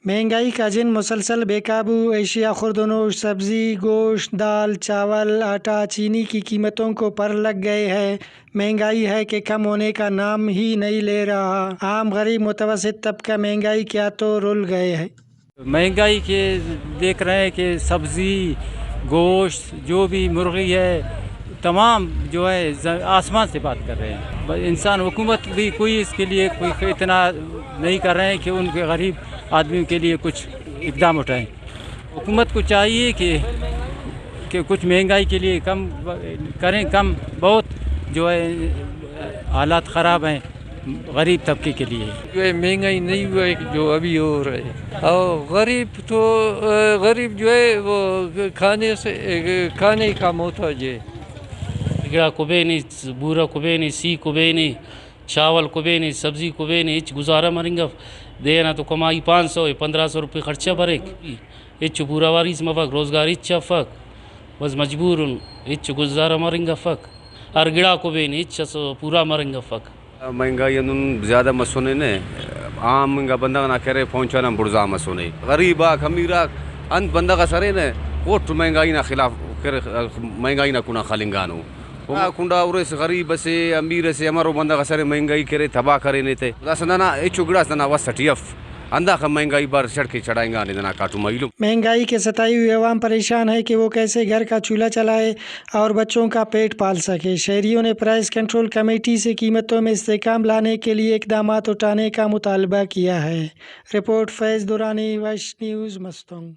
महंगाई का जिन मुसलसल बेकाबू एशिया खुर्दनोश सब्जी गोश्त दाल चावल आटा चीनी की कीमतों को पर लग गए हैं। महंगाई है कि कम होने का नाम ही नहीं ले रहा। आम गरीब मुतवसत तबका महंगाई क्या तो रुल गए हैं। महंगाई के देख रहे हैं कि सब्ज़ी गोश्त जो भी मुर्गी है तमाम जो है आसमान से बात कर रहे हैं। इंसान हुकूमत भी कोई इसके लिए कोई इतना नहीं कर रहे हैं कि उनके गरीब आदमियों के लिए कुछ इकदाम उठाएं। हुकूमत को चाहिए कि कुछ महंगाई के लिए कम करें, कम बहुत जो है हालात ख़राब हैं गरीब तबके के लिए। जो है महंगाई नहीं हुआ है जो अभी हो रहा है, और गरीब जो है वो खाने का मोहताज है। गिड़ा कुबेनी बूरा कुबेनी सी कुबेनी चावल कुबेनी सब्जी कुबेनी इच गुजारा मरेंगे देना तो कमाई 500 है 1500 रुपये खर्चा भरे इच पूरा वारिस मफक रोज़गार इच्छा फक बस मजबूर इच गुजारा मरेंगे फक और गिड़ा कुबेनी इच्छा पूरा मरेंगे फक महंगाई ज़्यादा मसोने ने आम का बंदा ना करे पहुंचाना बुर्जा मसोने गरीबा खमीरा अंत बंदा का सरे ने कोट महंगाई ना खिलाफ करे महंगाई ना कुना खालिंगानो कुंडा उरे से गरीब से अमीर से हमारो बंदा का सरे महंगाई करे तबाह करे ने थे दसना ए चुगड़ा सना वसटियफ अंदा का महंगाई बार चढ़ के चढ़ाएंगा नहीं ना काटू माइलूम। महंगाई के सताई हुए अवाम परेशान है कि वो कैसे घर का चूल्हा चलाए और बच्चों का पेट पाल सके। शहरियों ने प्राइस कंट्रोल कमेटी से कीमतों में इस्तेकाम लाने के लिए इकदाम उठाने का मुतालबा किया है। रिपोर्ट फैज़ दुरानी, वश न्यूज़, मस्तंग।